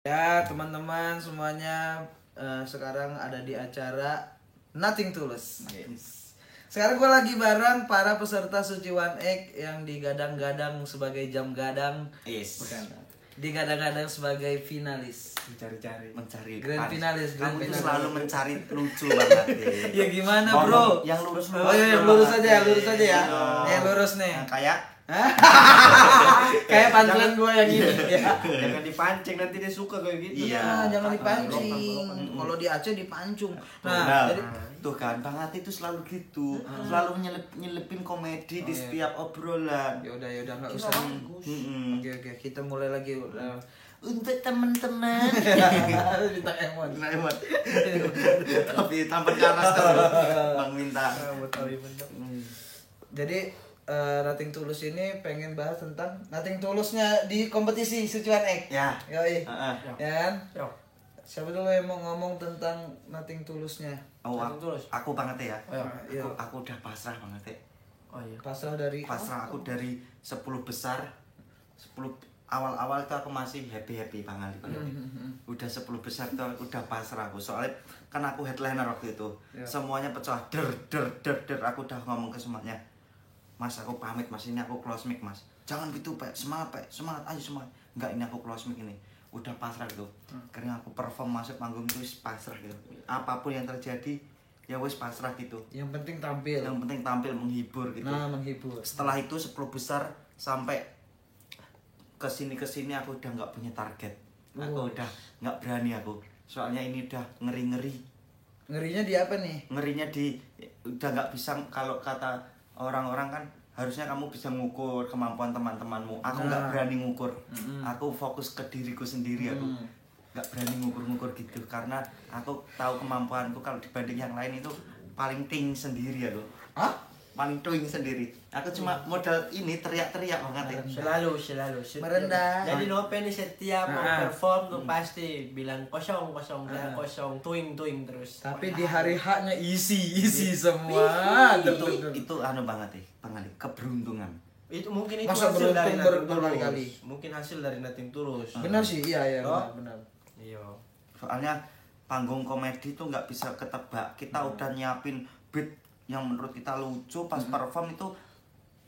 Ya teman-teman semuanya, sekarang ada di acara Nothing Tulus. Sekarang gue lagi bareng para peserta Suci One Egg yang digadang-gadang sebagai jam gadang. Bukan. Digadang-gadang sebagai finalis. Mencari Grand finalis. Kamu itu selalu mencari lucu banget. Ya gimana bro? Yang lurus. Oh iya, yang lurus aja ya. Yang lurus nih. Kayak kayak pancelan gue yang ini ya. Jangan dipancing, nanti dia suka kayak gitu. Iya, jangan dipancing. Kalau di Aceh dipancung. Nah, jadi tuh kan Bang Ati itu selalu gitu. Selalu nyelipin komedi di setiap obrolan. ya udah nggak usah. Oke, kita mulai lagi. Untuk teman-teman. Minta emot. Tapi tampil keras terus. Bang minta. Jadi Nothing Tulus ini pengen bahas tentang Nothing Tulusnya di kompetisi Suci One Egg. Ya. Yoi. Ya kan? Yo. Siapa dulu yang mau ngomong tentang Nothing Tulusnya? Oh, Nothing Tulus. aku banget ya. Iya. Aku udah pasrah banget ya. Oh iya. Pasrah dari Aku dari 10 besar. 10 awal-awal itu aku masih happy Bang Ali. Udah 10 besar tuh udah pasrah aku. Soalnya kan aku headliner waktu itu. Semuanya pecah der. Aku udah ngomong ke semuanya. Mas, aku pamit Mas, ini aku close mic Mas. Jangan gitu Pak, semangat ayo semangat. Enggak, ini aku close mic ini. Udah pasrah gitu. Karena aku perform masuk panggung itu pasrah gitu. Apapun yang terjadi ya wis pasrah gitu. yang penting tampil. Yang penting tampil menghibur gitu. Nah, menghibur. Setelah itu 10 besar sampai kesini aku udah nggak punya target. Aku udah nggak berani aku. Soalnya ini udah ngeri. Ngerinya di apa nih? Ngerinya di udah nggak bisa, kalau kata orang-orang kan harusnya kamu bisa ngukur kemampuan teman-temanmu. Aku nggak berani ngukur. Aku fokus ke diriku sendiri. Aku nggak berani ngukur gitu karena aku tahu kemampuanku kalau dibanding yang lain itu paling ting sendiri ya loh. Paling ting sendiri. Aku cuma modal ini teriak-teriak banget ya. Selalu. Merendah. Jadi Nope nih setiap mau perform tuh pasti bilang kosong, jangan kosong, tuing terus. Tapi di hari H-nya isi semua. Itu anu banget ya, Bang Ali, keberuntungan. Itu mungkin itu Masa hasil dari beruntung Nothing berkali-kali. Tulus. Mungkin hasil dari Nothing Tulus. Benar sih, iya Oh. benar. Iya. Soalnya panggung komedi itu nggak bisa ketebak. Kita udah nyiapin beat yang menurut kita lucu, pas perform itu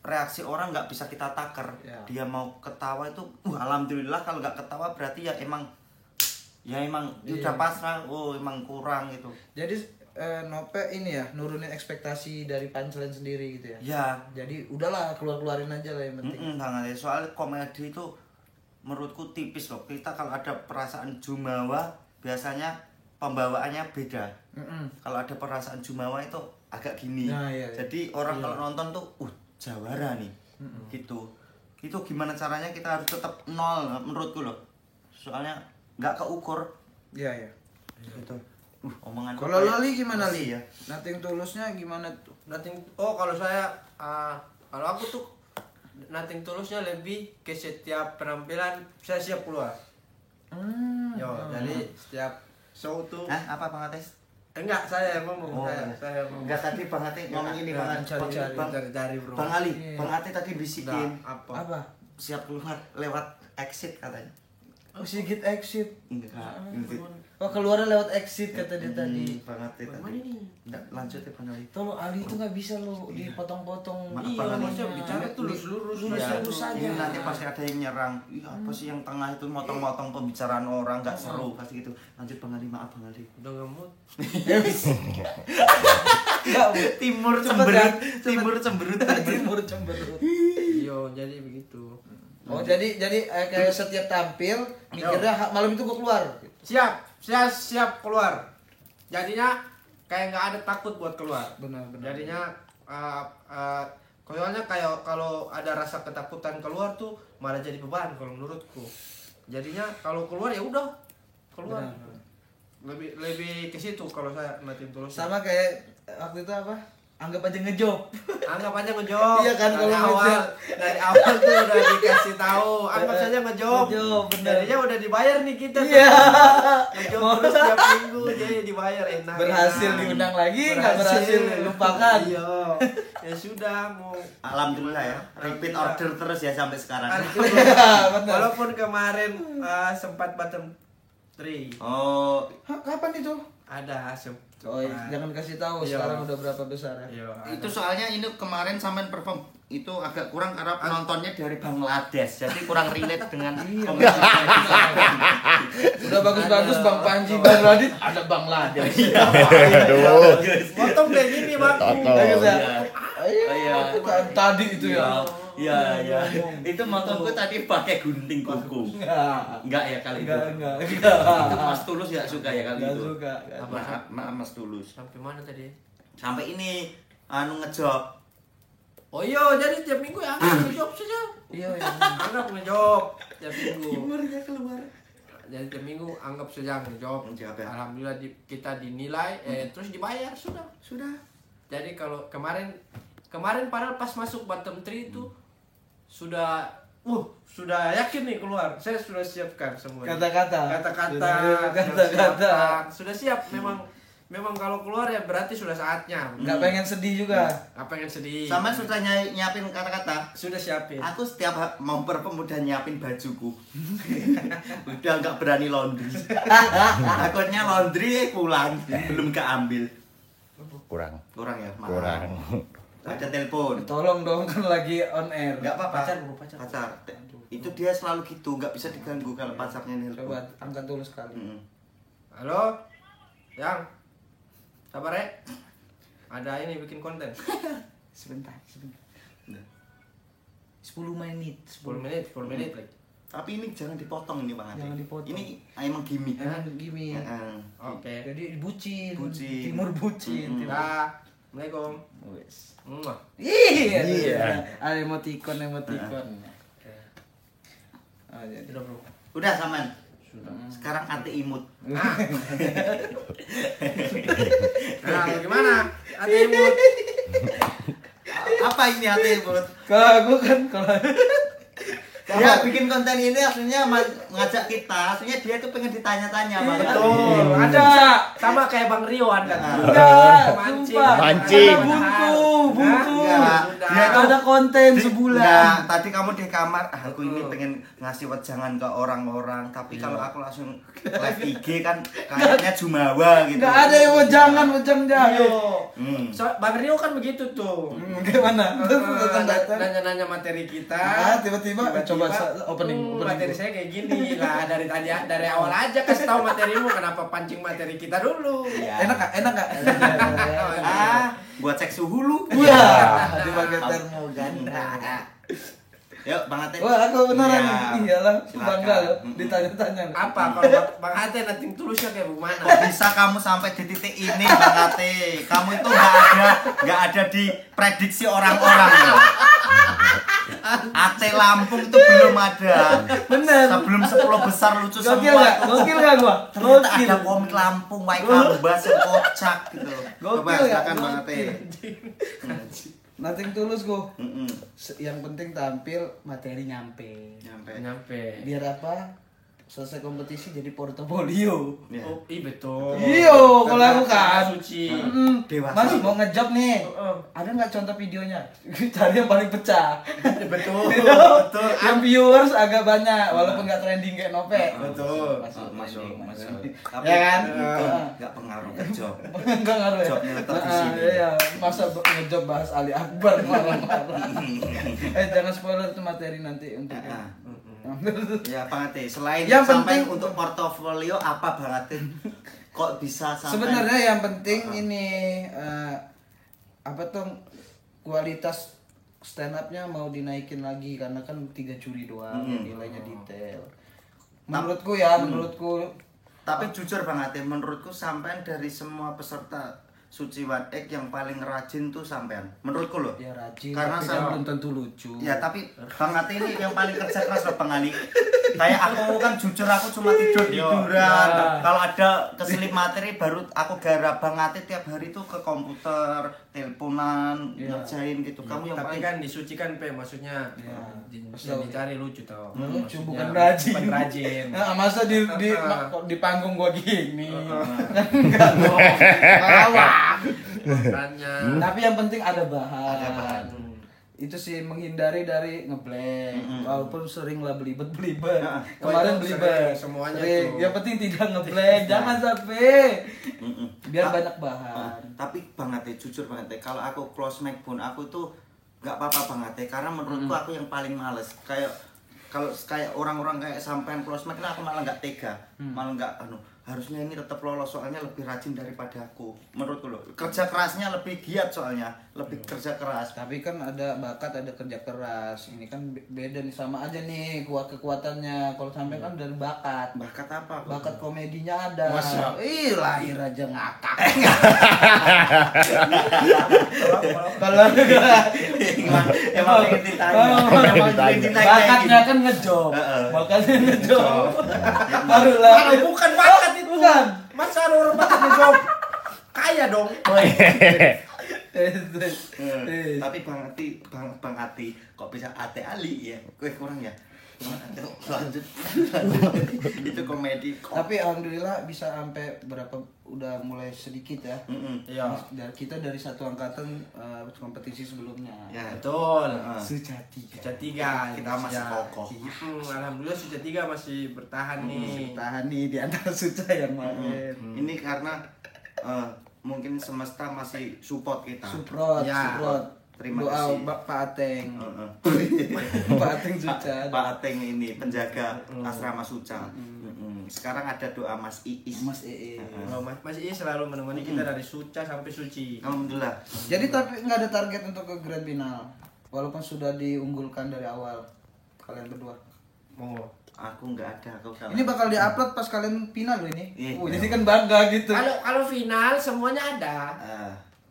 reaksi orang nggak bisa kita taker. Dia mau ketawa itu, alhamdulillah. Kalau nggak ketawa berarti ya emang udah pasrah. Emang kurang gitu. Jadi Nope ini ya nurunin ekspektasi dari punchline sendiri gitu ya. Ya. Jadi udahlah keluarin aja lah yang penting. Banget ya. Soalnya komedi itu menurutku tipis loh. Kita kalau ada perasaan jumawa biasanya pembawaannya beda. Kalau ada perasaan jumawa itu agak gini. Nah, iya. Jadi orang kalau nonton tuh jawara nih. Gitu. Itu gimana caranya kita harus tetap nol menurutku loh. Soalnya nggak keukur. Iya. Gitu. Omongan Kalau Lali gimana Li? ya? Nothing Tulusnya gimana tuh? Kalau saya kalau aku tuh Nothing Tulusnya lebih ke setiap penampilan saya siap keluar. Jadi setiap show tuh Apa Bang Ates? enggak, saya yang ngomong. Saya ngomong. Enggak, tadi Bang Ate ngomong ini Bang. Cari bro. Bang Ali, Bang Ate tadi bisikin Apa? siap keluar lewat exit katanya. Sedikit exit. Enggak. Keluarnya lewat exit kata dia tadi. Bang Ate tadi. Enggak, lanjut ya Bang Ali. Tolong Ali itu nggak bisa lo dipotong-potong. Maaf, Iya, Bang Ali. maksudnya bicara tuh lurus saja. Ini nanti pasti ada yang nyerang. Apa sih yang tengah itu motong-motong pembicaraan orang, enggak seru pasti gitu. Lanjut Bang Ali, maaf Bang Ali. Udah ngemut. Timur cemberut. Timur cemberut. Timur cemberut. Iya, jadi begitu. Oh, jadi kayak setiap tampil mikirnya malam itu gua keluar. Siap keluar. Jadinya kayak nggak ada takut buat keluar. Benar. Jadinya soalnya kayak kalau ada rasa ketakutan keluar tuh malah jadi beban kalau menurutku. Jadinya kalau keluar ya udah keluar. Benar. Lebih ke situ kalau saya Nothing Tulus. Sama kayak waktu itu apa? Anggap aja ngejob. Anggap aja ngejob. Iya kan, kalau dari awal tuh udah dikasih tahu. Anggap saja ngejob. Benar. Jadinya udah dibayar nih kita. Iya. Ngejob terus tiap minggu jadi dibayar enak. Berhasil diundang lagi, nggak berhasil lupakan. Iya. Ya sudah mau. Alhamdulillah ya. Repeat order terus ya sampai sekarang. Benar. Walaupun kemarin sempat 3. Oh, Hah, kapan itu? Ada Oh, jangan kasih tahu Iya. sekarang udah berapa besar ya. Iya, itu soalnya ini kemarin sampean perform itu agak kurang karena penontonnya dari Bangladesh, jadi kurang relate dengan Udah bagus-bagus Bang Panji, Bang Radit, ada Bang Lades. Aduh. Potong kayak gini, Bang. Bagus ya? Iya. Tadi itu ya. Iya. Itu motorku tadi pakai gunting kuku. Enggak ya kali itu. Enggak. Itu Mas Tulus ya suka ya kali Enggak itu. suka. Maaf Mas Tulus. Sampai mana tadi? Sampai ini ngejob. Oh iya, jadi tiap minggu ya anggap ngejob saja. Iya. Anggap ngejob tiap minggu. Humornya keluar. Jadi tiap minggu anggap saja ngejob. Ngejob, ya. Alhamdulillah kita dinilai, terus dibayar sudah. Jadi kalau kemarin padahal pas masuk bottom 3 itu sudah yakin nih keluar. Saya sudah siapkan semua. Kata-kata. Sudah siap. Memang kalau keluar ya berarti sudah saatnya. Enggak pengen sedih juga. Apa yang sedih? Sama sudah nyiapin kata-kata. Sudah siapin. Aku setiap mau perform udah nyiapin bajuku. Udah nggak berani laundry. Takutnya laundry pulang belum keambil. Kurang. Kurang ya, maaf. Kurang. Ada telepon. Tolong dong kan lagi on air. Enggak apa-apa. Pacar. Itu dia selalu gitu, nggak bisa diganggu kalau pacarnya nelpon. Coba angkat dulu sekali. Halo, Yang, sabar ya. Ada ini bikin konten. Sebentar. Nah. 10 menit. 10 menit lagi. Tapi ini jangan dipotong ini Bang Ade. Jangan dipotong. Ini emang gimmick. Emang gini. Oke. Jadi bucin. Bucin. Timur bucin. Timur. Dah. Assalamualaikum. Wes. Muah. Iya. Ada emoticon. Oh, jadi. Sudah, Bro. Udah saman. Sekarang ate imut. Nah, gimana? Ada imut. Apa ini ate imut? Kalau aku kan kalau Dia bikin konten ini aslinya ngajak kita, aslinya dia tuh pengen ditanya-tanya Bang. Betul. Ada sama kayak Bang Rio Anda. enggak, Mancing. sumpah. Mancing. Ada buntu. Enggak. Dia itu ada konten sebulan. Nah, tadi kamu di kamar, aku ini pengen ngasih wejangan ke orang-orang, tapi kalau aku langsung live IG kan kayaknya jumawa gitu. Enggak ada yang mau jangan Iya. jangan. Bang Rio kan begitu tuh. Gimana? Datang. Nanya-nanya materi kita. Ah, tiba-tiba coba opening. Materi saya kayak gini lah dari awal aja kasih tahu materimu, kenapa pancing materi kita dulu. Enak enggak? Buat cek suhu lu. Wah, dipakai termoganda. Yuk, Bang Ate. Wah, aku beneran. Iya. Iyalah, Silakan. bangga loh ditanya-tanya. Apa kalau Bang Ate nanti tulusnya kayak gimana? Kok bisa kamu sampai di titik ini Bang Ate? Kamu itu nggak ada di prediksi orang-orang ya. Ate Lampung itu belum ada. Bener. Sebelum 10 besar lucu Gokil semua. enggak? Gokil enggak gua? Ternyata ada komik Lampung, Wae Kambas yang kocak gitu. Coba Gokil ya? silakan Bang Ate. Nothing tulus gua. Mm-mm. Yang penting tampil, materi nyampe. Nyampe. Biar apa? Selesai kompetisi jadi portofolio. Ya. Oh, betul. Iya, kalau aku kan. Suci. Dewasa. Mas mau ngejob nih. Ada nggak contoh videonya? Cari yang paling pecah. Betul. Betul. Yang viewers agak banyak, walaupun nggak trending kayak Nope. Betul. Masuk. Tapi Ya kan? itu nggak pengaruh ke job. Enggak ngaruh ya. Jobnya tetap di sini. Iya, masa ngejob bahas Ali Akbar marah-marah. Jangan spoiler itu materi nanti untuk. Ya Bang Ate, selain Yang sampai penting- untuk portofolio apa Bang Ate? Kok bisa sampai Sebenarnya yang penting ini apa tuh kualitas stand up-nya mau dinaikin lagi karena kan 3 juri doang nilainya detail. Menurutku menurutku Tapi jujur Bang Ate, menurutku sampean dari semua peserta Suci One Egg yang paling rajin tuh sampean. Menurutku loh. ya rajin Karena tapi kan belum tentu lucu. Ya tapi Bang Ate ini yang paling kerja keras loh Bang Ali. Kayak aku kan jujur aku cuma tiduran. Kalau ada keselip materi baru aku garap. Bang Ate tiap hari tuh ke komputer, teleponan, ngerjain gitu. Kamu yang Tapi paling kan disucikan maksudnya bisa dicari lucu tau. Lucu Maksudnya bukan rajin. bukan rajin. Nah, masa di panggung gua gini. Kan enggak dong. Malah. Makanya Tapi yang penting ada bahan. Ada bahan. itu sih menghindari dari ngeblank. Walaupun sering lah belibet. Oh, Kemarin itu belibet. sering, semuanya Sering. tuh. Yang penting tidak ngeblank. Jangan sampai. Biar banyak bahan. Tapi banget ya, jujur banget ya, kalau aku close mic pun aku tuh nggak apa-apa banget ya, karena menurutku aku yang paling males. Kalau kayak orang-orang kayak sampean close mic, aku malah nggak tega, malah nggak harusnya ini tetap lolos, soalnya lebih rajin daripada aku menurutku loh. Kerja kerasnya lebih giat, soalnya lebih kerja keras. Tapi kan ada bakat, ada kerja keras. Ini kan beda nih, sama aja nih kekuatannya. Kalau sampai kan dari bakat. Bakat apa? Bakat komedinya ada. Masa? Ih, lahir aja ngakak. Kalau Emang pengen ditanya. bakatnya kan ngejob. Bakatnya ngejob. Barulah. Bukan bakat itu. Bukan. Masa ada orang bakat ngejob? Kaya dong. Tapi Bang Ati kok bisa Ate Ali ya? Gue kurang ya. Lanjut. Itu komedi. Tapi alhamdulillah bisa sampai berapa, udah mulai sedikit ya. Iya. Kita dari satu angkatan kompetisi sebelumnya. Ya, Betul. Suca 3. Suca 3 Kita masih kokoh. Alhamdulillah Suca 3 masih bertahan nih. Tahan nih di antara Suca yang main. Ini karena mungkin semesta masih support kita. Support. Terima Doa kasih. Pak Ateng. Pak Ateng Suca. Pak Ateng ini penjaga asrama Suca. Sekarang ada doa Mas Iis. Mas EE. Mas Iis selalu menemani kita dari Suca sampai Suci. Alhamdulillah. Jadi tapi nggak ada target untuk ke grand final. Walaupun sudah diunggulkan dari awal kalian berdua. Oh. Aku nggak ada, aku kalah. Ini bakal diupload pas kalian final loh ini. Iya. Jadi kan bangga gitu. Kalau final semuanya ada.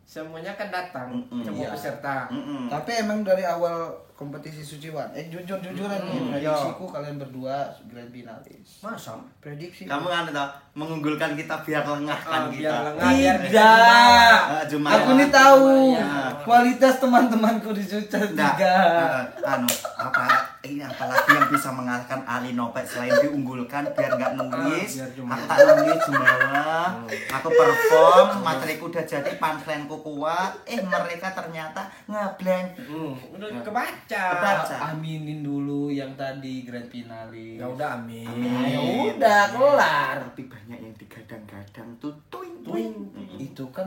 Semuanya kan datang, semua iya. peserta. Tapi emang dari awal kompetisi Suciwan, jujur-jujuran nih, prediksiku kalian berdua grand finalis. Masa? Prediksi. Kamu kan tahu mengunggulkan kita biar lengah kan kita. Biar lengah, biar Tidak. Cuma Aku nih tahu kualitas teman-temanku di Suca Nggak, 3. ini apalagi yang bisa mengalahkan Ali Nopet selain diunggulkan biar nggak nangis. Biar cuma- Aku tak nangis Jumbawa. Aku perform, materiku udah jadi, punchline-ku kuat. Mereka ternyata ngeblank. Udah kebaca. Kebaca. Aminin dulu yang tadi grand finalis. Ya udah amin. Ya udah kelar. Tapi banyak yang digadang-gadang tuh tuing. Itu kan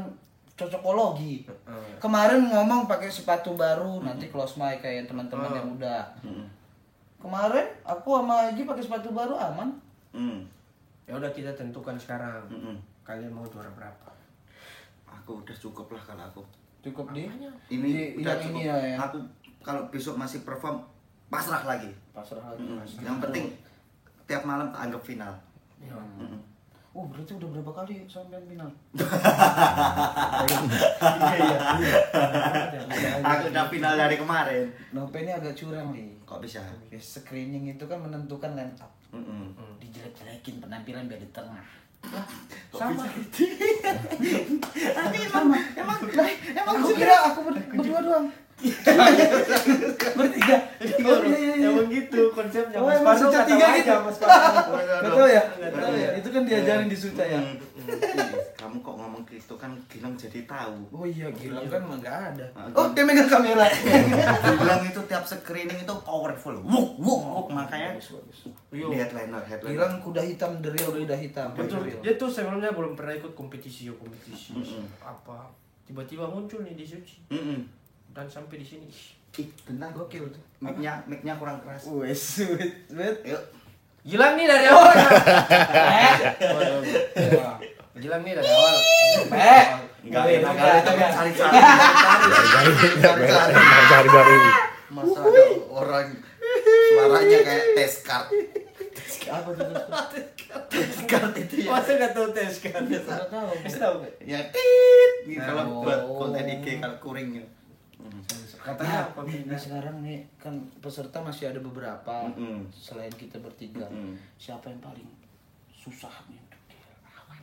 cocokologi. Kemarin ngomong pakai sepatu baru, nanti close mic kayak teman-teman yang udah. Kemarin aku sama Aji pakai sepatu baru aman. Ya udah kita tentukan sekarang. Kalian mau juara berapa? Aku udah cukup lah kalau aku. Cukup di Ini udah yang cukup. ini ya. Aku kalau besok masih perform pasrah lagi. Pasrah lagi. Yang penting tiap malam tak anggap final. Ya. Oh, berarti udah berapa kali sampai final? Aku udah final dari kemarin. Nope ini agak curang nih. Kok bisa? Screening itu kan menentukan line up. Mm-mm. Dijelek-jelekin penampilan biar di tengah. Sama. Emang aku kira aku berdua doang. Bertiga. Iya. Emang gitu konsepnya. Oh, Mas emang Parno Suca kata 3 aja, gitu. Mas Parno. Gak tau ya? Gak tau ya? Itu kan diajarin di Suca ya? Kamu kok ngomong gitu kan Gilang jadi tahu. Oh iya, Gilang kan emang gak ada. Oh, dia megang kamera. Gilang itu tiap screening itu powerful. Wuk. Makanya lihat headliner. Gilang kuda hitam, the real kuda hitam. Betul. The real. Dia tuh sebelumnya belum pernah ikut kompetisi. Apa? Tiba-tiba muncul nih di Suci. Dan sampai di sini. Ih, bentar. Gokil tuh. Mic-nya kurang keras. Wes, Yuk. Gilang nih dari awal. Gilang nih dari awal. Enggak, Weh, enak enggak, kali itu enggak. cari-cari. Masa ada orang suaranya kayak test card. Apa tuh? Test card itu ya. Masa nggak tahu tes kan? Nggak tahu. Kasih tahu nggak? Ya tit. Gitu, kalau Oh. buat konten IG kalau kuring ya. Katanya apa? Nah, sekarang nih kan peserta masih ada beberapa selain kita bertiga. Siapa yang paling susah nih untuk dilawan?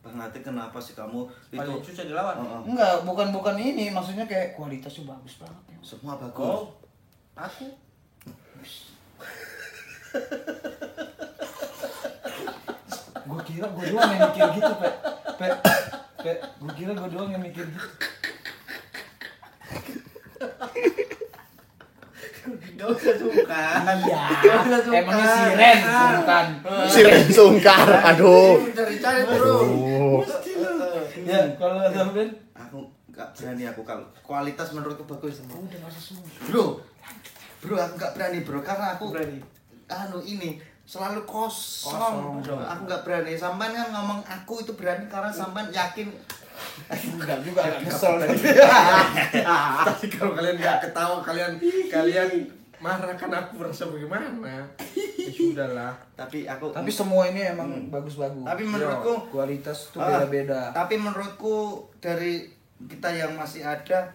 Bang Ati, kenapa sih kamu Paling itu susah dilawan. Enggak, bukan ini, maksudnya kayak kualitasnya bagus banget ya. semua bagus. Oh, aku. Gue kira gue doang yang mikir gitu, Pe. Gue kira gue doang yang mikir gitu. Gak usah sungkan. Iya. Gak usah sungkan. Emangnya siren bukan. Siren sungkar. Aduh. Cari-cari terus. Aduh. Ya, kalau sampean Aku nggak berani aku kalau kualitas menurutku bagus. udah masa semua. Bro aku nggak berani bro karena aku Berani. ini selalu kosong. Kosong. Aku nggak berani. Sampean kan ngomong aku itu berani karena sampean yakin. Enggak juga agak kesel. Tapi kalau kalian nggak ketawa, kalian marah kan aku merasa bagaimana? Ya sudahlah. Tapi aku. Tapi semua ini emang bagus-bagus. Tapi menurutku kualitas tuh beda-beda. Tapi menurutku dari kita yang masih ada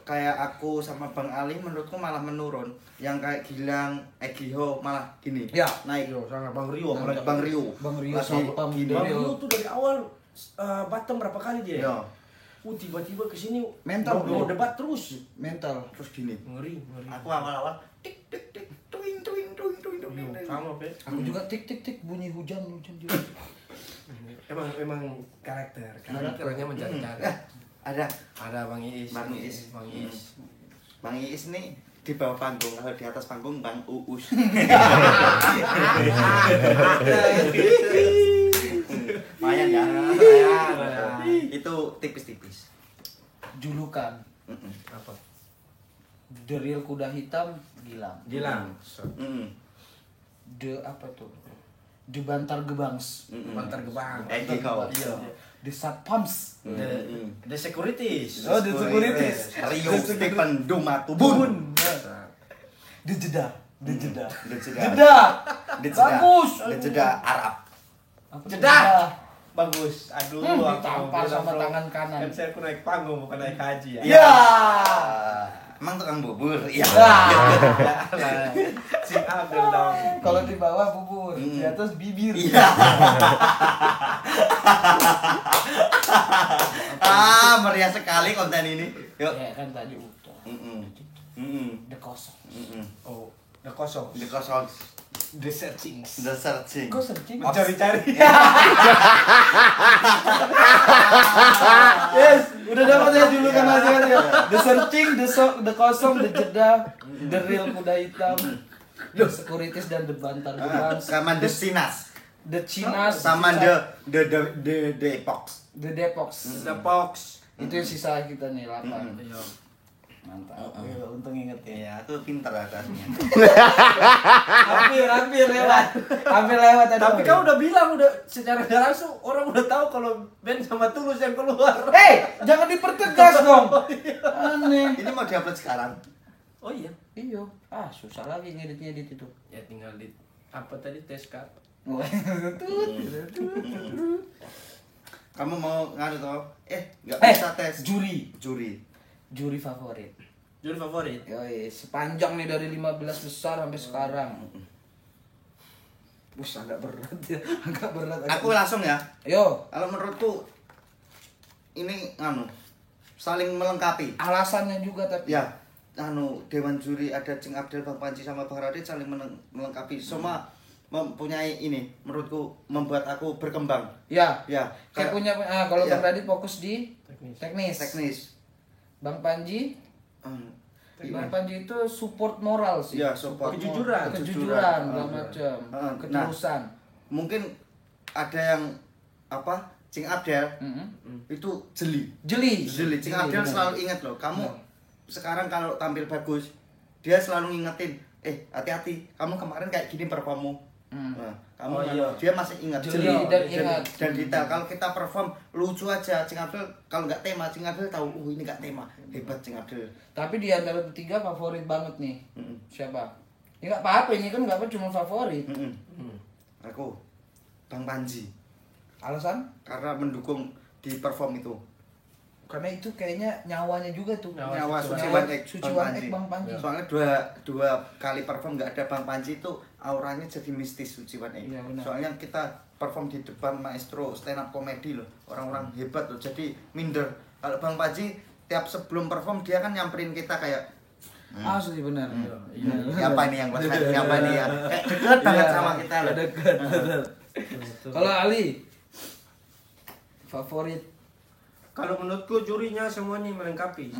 kayak aku sama Bang Ali menurutku malah menurun. Yang kayak Gilang, Giho malah gini. Ya. Naik. Yo, sama Bang Rio, apalagi Bang Rio. Bang Rio Lagi sama Bang gini. Bang Rio. Rio tuh dari awal Batam berapa kali dia? Iya. Tiba-tiba kesini Mental, mau bro. debat terus. Mental. Terus gini. Ngeri. Aku awal-awal tik tik tik tuing tuing tuing tuing tuing. Yo, sama Pe. Aku juga tik tik tik bunyi hujan juga. Emang karakternya mencari-cari. Ada Ada Bang Iis. Bang Iis. Bang Iis. Bang Iis nih di bawah panggung, kalau di atas panggung Bang Uus. Lumayan ya. Itu tipis-tipis. Julukan Apa? The Real Kuda Hitam Gilang. Gilang. The apa tuh? The Bantar Gebangs. Bantar Gebang. Giho. Iya. The Satpams. The Securities. Oh, The Securities. Rio Stephen Dumatubun. The Jeda. The Jeda. The Jeda. Jeda. The Jeda. Bagus. The Jeda Arab. Apa Jeda. Bagus. Aduh, ditampar sama tangan kanan. Kan saya aku naik panggung bukan naik haji ya. Ya. Emang tukang bubur? Iya. Si Abdul dong. Kalau di bawah bubur, di atas bibir. Iya. Meriah sekali konten ini. Yuk. Ya kan tadi udah. The Kosong. Oh, udah kosong. The kosong. The Searching. The searching. Kok searching? Mencari-cari. Yes, udah dapat ya julukan aja ya. The Searching, The Kosong, The Jeda, The Real Kuda Hitam, The Securities dan The Bantar Gebangs, Sama The Sinas. The Chinas, Sama The Epox. The Depox. The Fox. Itu yang sisa kita nih 8. Iya. Mantap. Ya, untung inget ya. Iya, aku pintar atasnya. Hampir lewat. Hampir lewat tadi. Tapi kau udah bilang udah secara nggak langsung orang udah tahu kalau Ben sama Tulus yang keluar. Jangan dipertegas dong. Aneh. Ini mau diupload sekarang. Oh iya. Iyo. Susah lagi ngedit itu. Ya tinggal di apa tadi tes kak. Kamu mau ngadu toh? Nggak bisa tes. Juri favorit. Juri favorit. Yoi, sepanjang nih dari 15 besar sampai sekarang. Agak berat ya. Agak berat. Aku langsung ya. Yo, Kalau menurutku ini saling melengkapi. alasannya juga tapi. Ya, Dewan Juri ada Cing Abdel, Bang Panji sama Bang Radit saling melengkapi. Semua mempunyai ini menurutku membuat aku berkembang. Ya. Ya, Kayak punya kalau ya. Bang Radit fokus di teknis. Bang Panji Bang Panji itu support moral sih. Ya, support Kejujuran. Kejujuran segala macam. Ketulusan. Mungkin ada yang Cing Abdel itu jeli. Cing Abdel bener. selalu ingat loh. Kamu sekarang kalau tampil bagus, dia selalu ngingetin, hati-hati. Kamu kemarin kayak gini performmu. Nah, kamu dia masih ingat Jeli dan ingat. dan detail. Kalau kita perform lucu aja, Cing Abdel kalau nggak tema, Cing Abdel tahu, ini nggak tema, hebat Cing Abdel. Tapi di antara bertiga favorit banget nih. Siapa? Ya nggak apa-apa, ini kan nggak apa cuma favorit. Aku Bang Panji Alasan? karena mendukung di perform itu. Karena itu kayaknya nyawanya juga tuh. Nyawa Suci Nyawa Wan Ek, Suci Bang Wan Ek, Bang Panji. Soalnya dua kali perform nggak ada Bang Panji itu auranya jadi mistis Suci Wan Ek. Iya, benar. Soalnya kita perform di depan maestro stand up comedy loh, orang-orang hebat loh, jadi minder. Kalau Bang Panji tiap sebelum perform dia kan nyamperin kita kayak Asli benar. siapa nih yang pas siapa nih ya kayak deket banget sama kita loh. Dekat. Kalau Ali favorit Kalau menurutku jurinya semuanya melengkapi.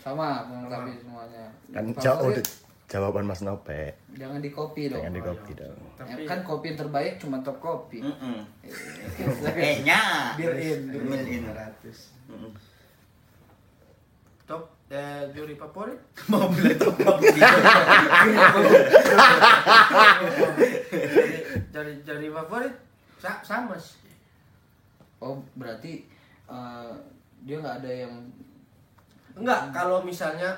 Sama melengkapi semuanya. Kan Favorit, jawaban Mas Nope. jangan di copy dong. Jangan di copy dong. Tapi Kan kopi yang terbaik cuma top kopi. nya Built-in. built-in. 100. top juri favorit Mau beli top top dari favorit sama sih. Oh, berarti dia nggak ada yang Enggak, kalau misalnya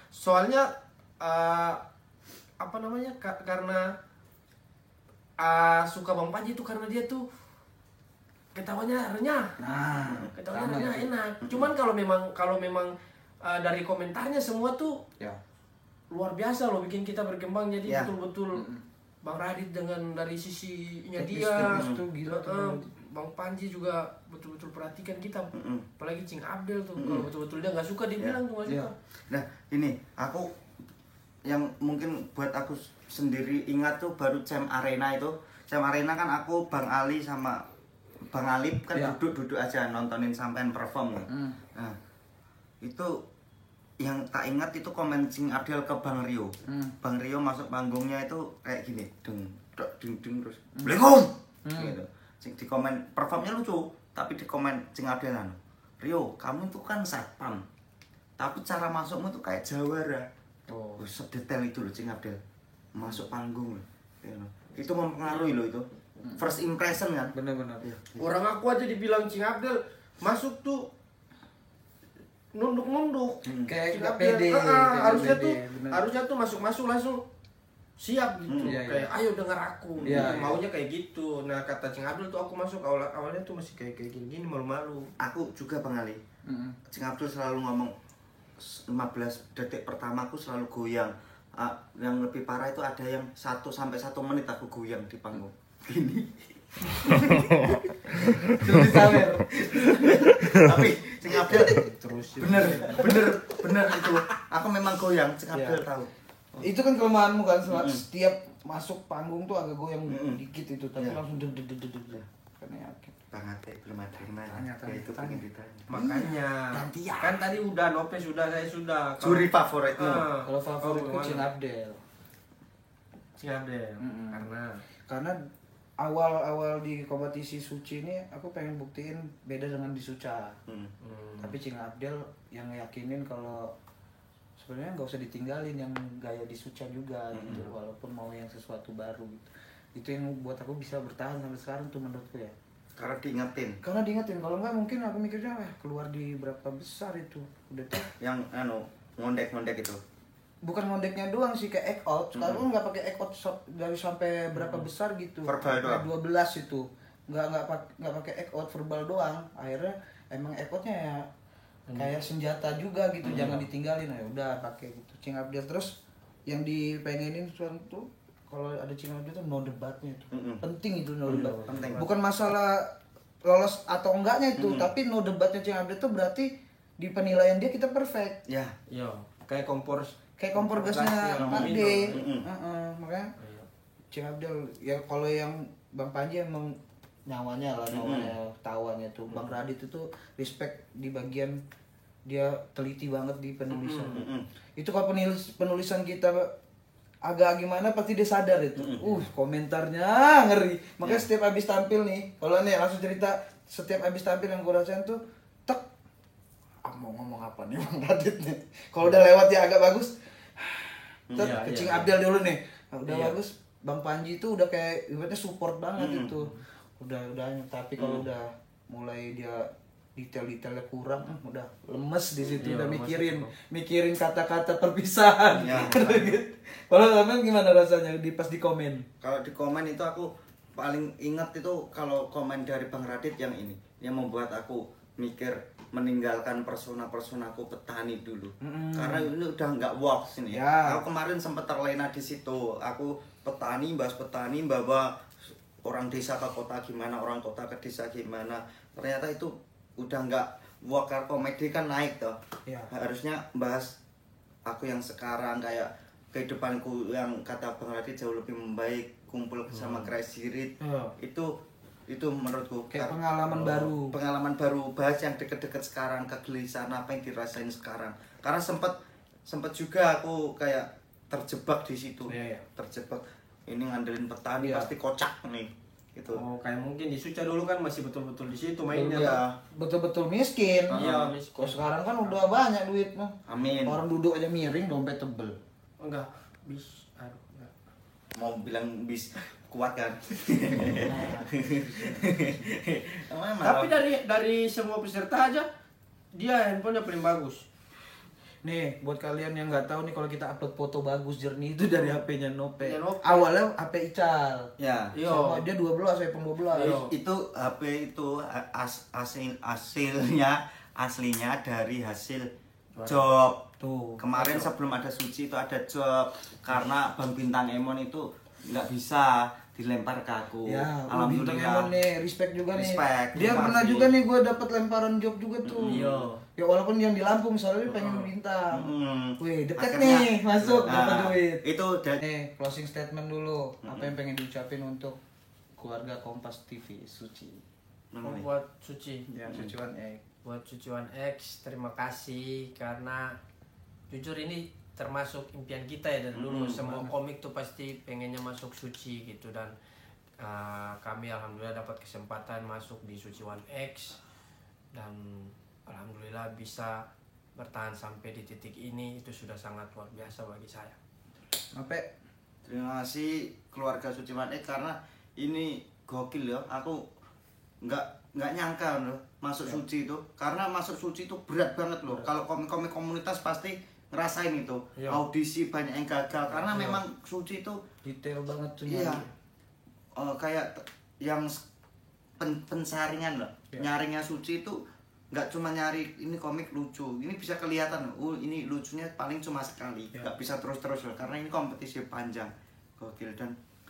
soalnya apa namanya karena suka Bang Panji itu karena dia tuh ketawanya renyah. Ketawanya sama renyah ya. enak. Cuman kalau memang dari komentarnya semua tuh ya. luar biasa loh, bikin kita berkembang. Jadi Ya. betul-betul Bang Radit dengan dari sisinya dia, Teknis tuh gila tuh. Bang Panji juga betul-betul perhatikan kita. Apalagi Cing Abdel tuh, kalau betul-betul dia nggak suka dia bilang tuh nggak suka. Nah ini aku yang mungkin buat aku sendiri ingat tuh baru Jam Arena itu. Jam Arena kan aku Bang Ali sama Bang Alip kan Ya. duduk-duduk aja nontonin sampean perform. Nah itu yang tak ingat itu komen Cing Abdel ke Bang Rio. Bang Rio masuk panggungnya itu kayak gini, ding terus Assalamualaikum gitu. Di komen performnya lucu, tapi di komen Cing Abdel Rio, kamu itu kan satpam, tapi cara masukmu tuh kayak jawara. Oh. Sedetail itu loh Cing Abdel masuk panggung loh. Itu mempengaruhi loh itu. First impression kan. Benar-benar. Orang aku aja dibilang Cing Abdel masuk tuh nunduk-nunduk. Kayak Cing nggak Abdel, pede, harusnya kayak tuh pede, bener. harusnya tuh masuk langsung siap gitu. Iya, Kayak ayo dengar aku. Iya, Gitu. iya. Maunya kayak gitu. Nah, kata Cing Abdel tuh aku masuk awalnya tuh masih kayak gini malu-malu. Aku juga Bang Ali. Cing Abdul selalu ngomong 15 detik pertama aku selalu goyang. Yang lebih parah itu ada yang 1 sampai 1 menit aku goyang di panggung. Gini. Terus disawer. Tapi Cing Abdul Terus bener itu. Aku memang goyang, Cing Abdul Iya. tahu. itu kan kelemahanmu kan, setiap masuk panggung tuh agak goyang dikit itu, tapi Iya. langsung deg. Karena yakin. Bang Ate belum ada yang nanya. Tanya, Ya, itu tanya. pengen ditanya. Makanya gantian. kan tadi udah Nope sudah, saya sudah. Juri favoritmu. Kalau favoritku gimana? Cing Abdel. Cing Abdel. Karena awal di kompetisi suci ini aku pengen buktiin beda dengan di Suca. Tapi Cing Abdel yang yakinin kalau sebenarnya nggak usah ditinggalin yang gaya di Suca juga gitu, walaupun mau yang sesuatu baru gitu. Itu yang buat aku bisa bertahan sampai sekarang tuh menurutku ya. Karena diingetin. Karena diingetin, kalau nggak mungkin aku mikirnya keluar di berapa besar itu udah tuh. Yang ngondek-ngondek itu. Bukan ngondeknya doang sih, kayak act out. Sekarang nggak pakai act out dari sampai berapa besar gitu. Verbal Sampai doang. 12 itu. Nggak pakai act out verbal doang. Akhirnya emang act outnya ya kayak senjata juga gitu, jangan ditinggalin. Ya udah pakai gitu. Cing Abdel terus yang dipengenin sekarang tuh kalau ada Cing Abdel tuh no debatnya itu. Penting itu no debat. penting. Bukan masalah lolos atau enggaknya itu, tapi no debatnya Cing Abdel tuh berarti di penilaian dia kita perfect. Ya. Yo, kayak kompor Gasnya yang Pak D. minum. Makanya Cing Abdel ya, kalau yang Bang Panji emang nyawanya lah, tawanya tuh. Bang Radit itu respect di bagian dia teliti banget di penulisan. Itu kalau penulisan kita agak gimana pasti dia sadar itu. Komentarnya ngeri. Makanya setiap habis tampil nih, kalau nih langsung cerita, setiap habis tampil yang gue rasain tuh tek, mau ngomong apa nih Bang Radit nih. Kalau udah lewat ya agak bagus, ke Cing Abdel dulu nih. Nah, udah bagus, Bang Panji itu udah kayak ibaratnya support banget itu. Udahnya, tapi kalau udah mulai dia detail-detailnya kurang, udah lemes di situ, udah mikirin kata-kata perpisahan. Ya. Kalau kalian gimana rasanya pas di komen? Kalau di komen itu aku paling ingat itu kalau komen dari Bang Radit yang ini, yang membuat aku mikir meninggalkan persona-personaku petani dulu. Karena ini udah nggak works ini. Ya. Aku kemarin sempat terlena di situ. Aku bahas petani, bawa orang desa ke kota gimana, orang kota ke desa gimana. Ternyata itu udah nggak work. Komedi kan naik toh. Ya. Harusnya bahas aku yang sekarang, kayak kehidupanku yang kata Bang Radit jauh lebih membaik, kumpul bersama Crazy Rich. Itu Itu menurutku Kayak pengalaman baru. Pengalaman baru, bahas yang deket-deket sekarang, kegelisahan apa yang dirasain sekarang. Karena sempat juga aku kayak terjebak di situ. Iya. Terjebak ini ngandelin petani Iya. pasti kocak nih gitu. Oh, kayak mungkin di Suca dulu kan masih betul-betul di situ mainnya. Iya. Betul-betul miskin. Iya, miskin. Kalau sekarang kan udah banyak duit mah. Amin. Orang duduk aja miring, dompet tebel. Enggak, enggak. Mau bilang bis kuat kan. Tapi dari semua peserta aja dia handphonenya paling bagus. Nih, buat kalian yang nggak tahu nih kalau kita upload foto bagus jernih itu dari HP-nya Nope. Ya, Nope. Awalnya HP Ical. Ya. Sama dia 12, iPhone 12. Iya. Itu HP itu aslinya dari hasil job. Tuh. Kemarin sebelum ada Suci itu ada job karena Bang Bintang Emon itu nggak bisa dilempar ke aku. Ya, Bintang Emon nih, respect juga nih. Respect, Dia terima pernah kasih. juga nih gue dapat lemparan job juga tuh. Iya. Ya walaupun yang di Lampung soalnya dia pengen bintang. Hmm. Wih, deket Akhirnya- nih masuk Nah, dapat duit. Itu dari Nih, closing statement dulu. Apa yang pengen diucapin untuk keluarga Kompas TV Suci? Buat Suci. Ya, Suci One Egg. Buat Suciwan X, terima kasih karena jujur ini termasuk impian kita ya dari dulu. Semua komik tuh pasti pengennya masuk Suci gitu dan kami alhamdulillah dapat kesempatan masuk di Suciwan X dan alhamdulillah bisa bertahan sampai di titik ini, itu sudah sangat luar biasa bagi saya. Apa? Terima kasih keluarga Suciwan karena ini gokil ya. Aku nggak nyangka loh masuk Suci itu, karena masuk Suci itu berat banget loh. Kalau komik-komik komunitas pasti ngerasain itu. Iya. Audisi banyak yang gagal karena memang Suci itu Detail banget tuh. iya nyari. kayak yang pensaringan loh. Nyaringnya Suci itu nggak cuma nyari ini komik lucu, ini bisa kelihatan loh. Ini lucunya paling cuma sekali, nggak bisa terus-terus loh karena ini kompetisi panjang. Gokil. Dan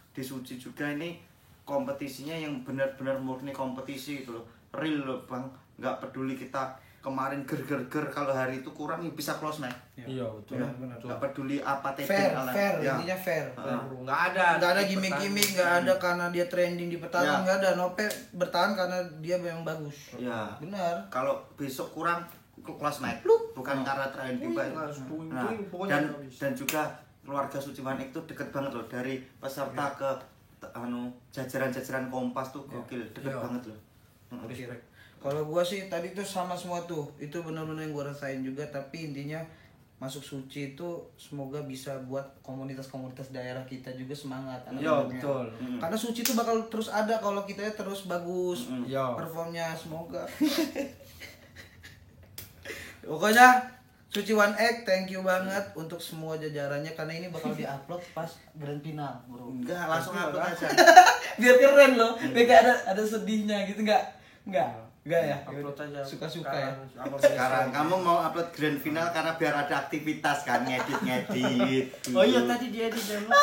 di Suci juga ini kompetisinya yang benar-benar murni kompetisi gitu loh, real loh Bang, nggak peduli kita kemarin ger kalau hari itu kurang ya bisa close match. Iya betul. Ya, nggak peduli apa Fair, ala- fair, ya. intinya fair. Nggak ada. Nggak ada gimmick-gimmick, nggak ada karena dia trending di petasan, Ya. nggak ada. Nope bertahan karena dia memang bagus. Ya. Benar. Kalau besok kurang close match, bukan karena trending Pak. Nah, dan juga keluarga Suciwan itu deket banget loh dari peserta ke jajaran-jajaran Kompas tuh gokil, deket Iya. banget loh. Kalau gua sih tadi tuh sama semua tuh, itu benar-benar yang gua rasain juga. Tapi intinya masuk Suci itu semoga bisa buat komunitas-komunitas daerah kita juga semangat. Iya anak-anaknya. betul. Karena Suci itu bakal terus ada kalau kita terus bagus Iya. performnya, semoga. Pokoknya Suci One Egg, thank you banget untuk semua jajarannya karena ini bakal diupload pas grand final, bro. Enggak, langsung upload aja. Biar keren loh, biar kayak ada sedihnya gitu, enggak ya. Upload aja. Suka-suka ya. Sekarang kamu mau upload grand final karena biar ada aktivitas kan, ngedit. Oh iya tadi dia di demo.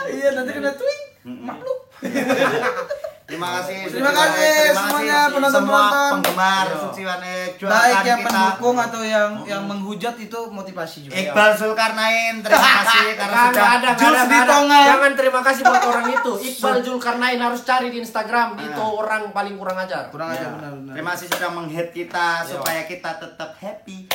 Iya, nanti kena twing. Makhluk. Terima kasih semuanya penonton-penonton. penggemar Iya. Suciwan Egg. Baik yang Doakan kita. pendukung atau yang menghujat itu motivasi juga. Iqbal Zulkarnain, terima kasih karena Nggak sudah ada, Jules nggak di ada. Tonga. Jangan terima kasih buat orang itu. Iqbal Zulkarnain harus cari di Instagram. Itu orang paling kurang ajar. Kurang aja Ya. benar-benar. Terima kasih sudah meng-head kita Iya. supaya kita tetap happy.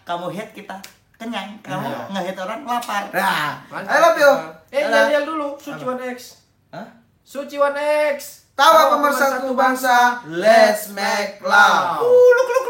Kamu head kita kenyang, kamu Iya. nge-head orang lapar. Nah, Mantap. I love you. Jangan lihat dulu Suciwan X. Hah? Suciwan X. Tawa pemersatu bangsa, let's make love. Luk luk